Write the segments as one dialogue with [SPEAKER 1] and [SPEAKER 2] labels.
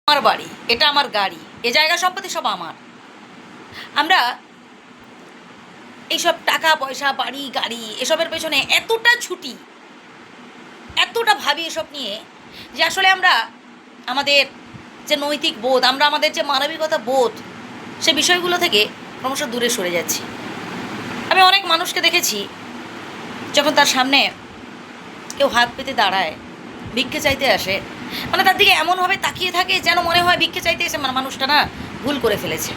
[SPEAKER 1] আমার বাড়ি, এটা আমার গাড়ি, এ জায়গা সম্পত্তি সব আমার। আমরা এইসব টাকা পয়সা বাড়ি গাড়ি এসবের পেছনে এতটা ছুটি, এতটা ভাবি এসব নিয়ে, যে আসলে আমরা আমাদের যে নৈতিক বোধ, আমরা আমাদের যে মানবিকতা বোধ, সে বিষয়গুলো থেকে ক্রমশ দূরে সরে যাচ্ছি। আমি অনেক মানুষকে দেখেছি, যখন তার সামনে কেউ হাত পেতে দাঁড়ায়, ভিক্ষে চাইতে আসে, মানে তার দিকে এমনভাবে তাকিয়ে থাকে যেন মনে হয় ভিক্ষে চাইতে এসে মানুষটা না ভুল করে ফেলেছে।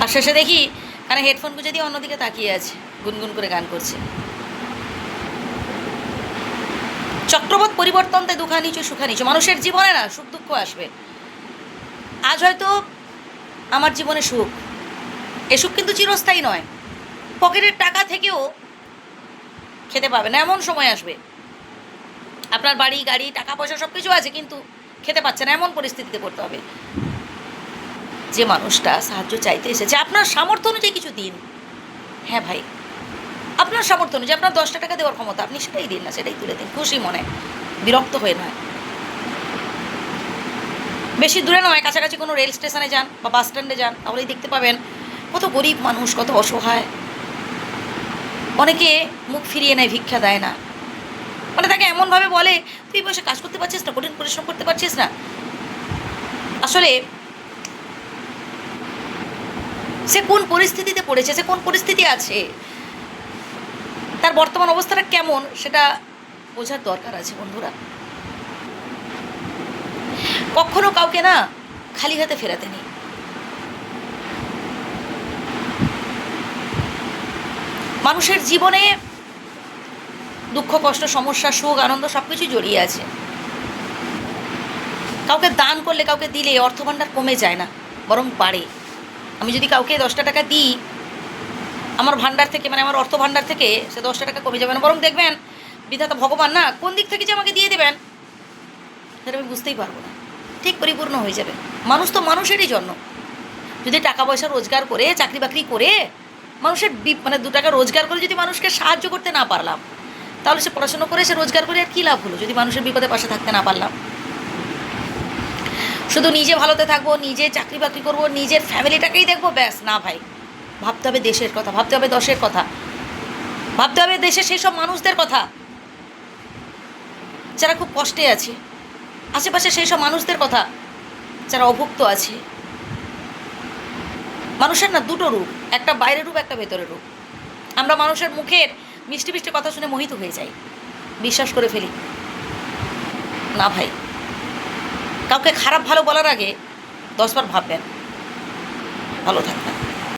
[SPEAKER 1] আর শেষে দেখি কানে হেডফোন গুঁজে দিয়ে অন্যদিকে তাকিয়ে আছে, গুনগুন করে গান করছে। চক্রবৎ পরিবর্তন তাই দুঃখা নিচু সুখা নিচু। মানুষের জীবনে না সুখ দুঃখ আসবে। আজ হয়তো আমার জীবনে সুখ, এ সুখ কিন্তু চিরস্থায়ী নয়। পকেটের টাকা থেকেও খেতে পাবে না, এমন সময় আসবে আপনার বাড়ি গাড়ি টাকা পয়সা সব কিছু আছে, কিন্তু খেতে পাচ্ছে না, এমন পরিস্থিতিতে পড়তে হবে। যে মানুষটা সাহায্য চাইতে এসেছে, আপনার সামর্থ্য অনুযায়ী কিছু দিন। হ্যাঁ ভাই, আপনার সামর্থ্য অনুযায়ী আপনার 10টা টাকা দেওয়ার ক্ষমতা, আপনি সেটাই দিন না, সেটাই তুলে দিন, খুশি মনে, বিরক্ত হয়ে নয়। বেশি দূরে নয়, কাছাকাছি কোনো রেল স্টেশনে যান বা বাস স্ট্যান্ডে যান, তাহলেই দেখতে পাবেন কত গরিব মানুষ, কত অসহায়। অনেকে মুখ ফিরিয়ে নেয়, ভিক্ষা দেয় না, মানে তাকে এমনভাবে বলে তুই বসে কাজ করতে পারছিস না, কঠিন পরিশ্রম করতে পারছিস না। আসলে সে কোন পরিস্থিতিতে পড়েছে, সে কোন পরিস্থিতি আছে, তার বর্তমান অবস্থাটা কেমন, সেটা বোঝার দরকার আছে বন্ধুরা। কখনো কাউকে না খালি হাতে ফেরাতে নেই। মানুষের জীবনে দুঃখ কষ্ট সমস্যা সুখ আনন্দ সব কিছু জড়িয়ে আছে। কাউকে দান করলে, কাউকে দিলে অর্থভাণ্ডার কমে যায় না, বরং বাড়ে। আমি যদি কাউকে 10টা টাকা দিই, আমার ভাণ্ডার থেকে, মানে আমার অর্থ ভাণ্ডার থেকে সে 10টা টাকা কমে যাবে না, বরং দেখবেন বিধাতা ভগবান না কোন দিক থেকে যে আমাকে দিয়ে দেবেন সেটা আমি বুঝতেই পারবো না, ঠিক পরিপূর্ণ হয়ে যাবে। মানুষ তো মানুষেরই জন্য। যদি টাকা পয়সা রোজগার করে, চাকরি বাকরি করে, মানুষের মানে 2 টাকা রোজগার করে যদি মানুষকে সাহায্য করতে না পারলাম, তাহলে সে পড়াশুনো করে, সে রোজগার করে আর কী লাভ হলো, যদি মানুষের বিপদে পাশে থাকতে না পারলাম। শুধু নিজে ভালোতে থাকবো, নিজে চাকরি বাকরি করবো, নিজের ফ্যামিলিটাকেই দেখবো, ব্যাস না ভাই। ভাবতে হবে দেশের কথা, ভাবতে হবে দশের কথা, ভাবতে হবে দেশের সেই সব মানুষদের কথা যারা খুব কষ্টে আছে, আশেপাশে সেই সব মানুষদের কথা যারা অভুক্ত আছে। মানুষের না 2টো রূপ, একটা বাইরের রূপ, একটা ভেতরের রূপ। আমরা মানুষের মুখের মিষ্টি মিষ্টি কথা শুনে মোহিত হয়ে যাই, বিশ্বাস করে ফেলি। না ভাই, কাউকে খারাপ ভালো বলার আগে 10 বার ভাববেন। ভালো থাকবেন।